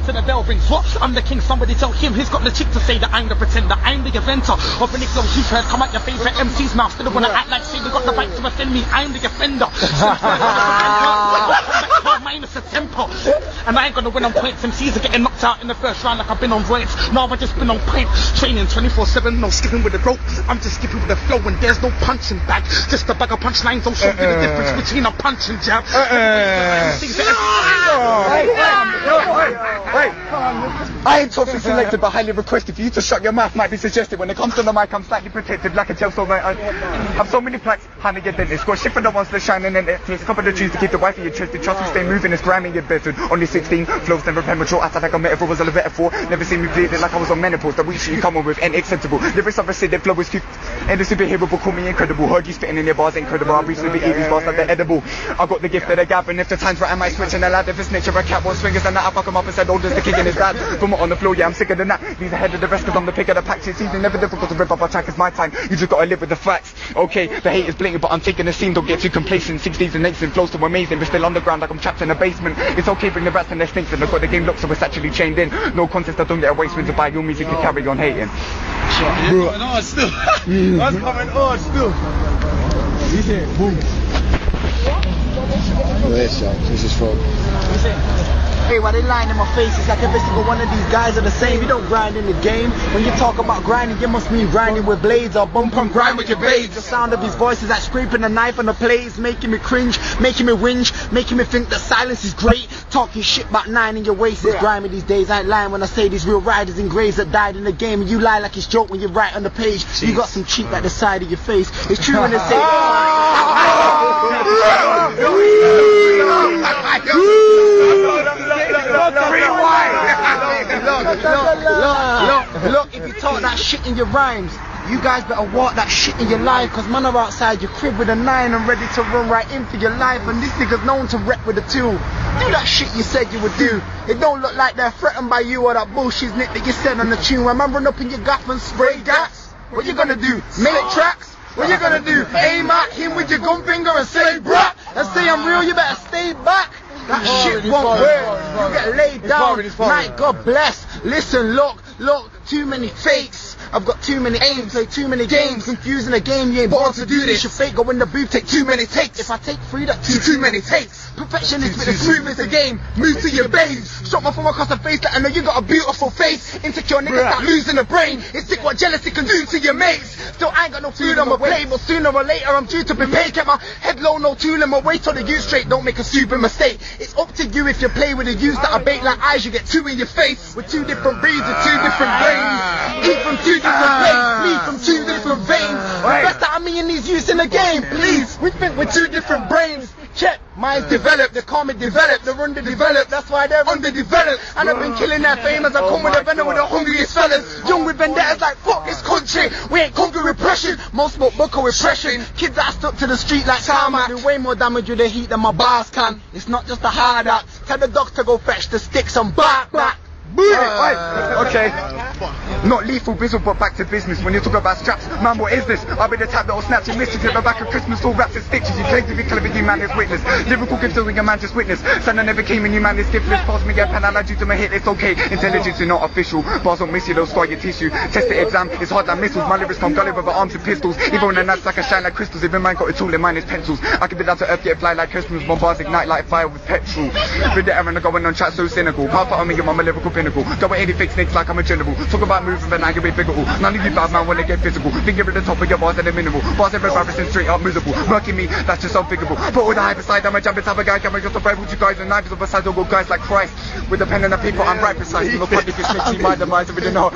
to the Delvins. What? I'm the king, somebody tell him. He's got the cheek to say that I'm the pretender. I'm the inventor of any flows you've heard come out your favourite MC's mouth. Still wanna act like say they got the right to offend me. I'm the offender. Minus a tempo. And I ain't gonna win on points. MCs are getting knocked out in the first round like I've been on Wrigz. Now I've just been on point. Training 24/7, no skipping with the rope. I'm just skipping with the flow and there's no punching bag. Just a bag of punchlines don't show you the difference between a punch and jab. I ain't tough and selected but highly requested. For you to shut your mouth might be suggested. When it comes to the mic I'm slightly protected like a gel, so I have so many plaques, hand me get dentist. Got shit for the ones that shine and then there's a couple of the trees to keep the wife in your chest. The trust me stay moving, it's grimy in your bedroom. Only 16, flows never premature. I thought like a metaphor was a metaphor. Never seen me bleeding like I was on menopause. The weak shit you come on with ain't acceptable. Lyrics I've said, their flow is cute. And the superhero will call me incredible. Heard you spitting in your bars incredible. I'll recently eat these bars like they're edible. I got the gift of the gab, and if the time's right I might switch and allow if it's nature a cat won't swingers and that I fuck him up and said old as the king and his dad. Put me on the floor, yeah I'm sicker than that. These ahead of the rest cause I'm the pick of the pack. It's easy, never difficult to rip up a track, it's my time. You just gotta live with the facts. Okay, the hate is blatant but I'm taking the scene, don't get too complacent. 60s and 8s and flows so amazing, but still underground like I'm trapped in a basement. It's okay, bring the rats and their stinks and I've got the game locked so it's actually chained in. No contest, I don't get a waste when to buy your music and carry on hating. Bro. Coming hard still. That's coming hard still. He's here, boom. This is for. Hey, why they lying in my face? It's like every single one of these guys are the same. You don't grind in the game. When you talk about grinding, you must mean grinding with blades or bump and grind with your blades. The sound of his voice is like scraping a knife on the plates, making me cringe, making me whinge, making me think that silence is great. Talking shit about 9 in your waist is grimy these days. I ain't lying when I say these real riders and graves that died in the game. And you lie like it's joke when you write on the page. Jeez. You got some cheek like the side of your face. It's true when they say. Look, if you talk that shit in your rhymes, you guys better walk that shit in your life, cause man are outside your crib with a 9 and ready to run right in for your life. And this nigga's known to rep with a 2. Do that shit you said you would do. It don't look like they're threatened by you or that bullshit nick that you said on the tune. When man run up in your gaff and spray gas, what you gonna do? Make tracks? What you gonna do? Aim at him with your gun finger and say bruh, and say I'm real, you better stay back. That shit won't work. You get laid down. My God bless. Listen, look, too many fakes. I've got too many aims, play too many games. Confusing the game, you ain't born to do this. You fake, go in the booth, take too many takes. If I take 3, that's too many takes. Perfectionist with the smoothness of game. Move to your babes. Shot my phone across the face, like I know you got a beautiful face. Insecure niggas start losing the brain. It's sick what jealousy can do to your mates. Still I ain't got no food on my plate, but sooner or later I'm due to be paid. Kept my head low, no tool in my way, told the youth straight, don't make a stupid mistake. It's up to you if you play with the youths that are bait like eyes, you get 2 in your face. With 2 different breeds and 2 different brains. Eat from 2 different plates, bleed from 2 different veins. The best out of me and these youths in the game, please. We think we're 2 different brains. Check, mine's developed, they call me developed, they're underdeveloped, that's why they're underdeveloped. And I've been killing their fame as I come with a venom with the hungriest fellas. Young with vendettas like fuck this country, we ain't come with repression. Most smoke bucker with pressure. Kids that are stuck to the street like tarmac do way more damage with the heat than my bars can. It's not just a hard act, tell the dogs to go fetch the sticks and bark back. Okay, not lethal bizzle but back to business. When you talk about straps, man what is this? I'll be the type that'll snatch your mistress at the back of Christmas, all wrapped in stitches. You claim to be clever, you man is witness. Lyrical gifts doing a man just witness. Santa never came and you man is giftless. Pass me a pen, I'll add you to my hit, it's okay. Intelligence is not official, bars don't miss you, they'll scar your tissue. Test the exam, it's hard like missiles. My lyrics come gully with arms and pistols. Even when the nights like a shine like crystals. Even mine got a tool in mine is pencils. I can be down to earth, get fly like Christmas. Bombars ignite like fire with petrol. Vendetta and I going on chat so cynical. Half out on me, I'm a lyrical pinnacle. Go with any fake snakes like I'm a general. Talk about moving but I can be bigger. None of you bad man wanna get physical. Think you're at the top of your bars and the minimal. Bars and embarrassing straight up miserable. Murking me, that's just unthinkable. Put all the hype aside, I'm a jumping type of guy. Can I just rival you guys and knives on the side of guys like Christ. With the pen and the paper, I'm right precise. I'm a quite different snake, see my demise, I really know.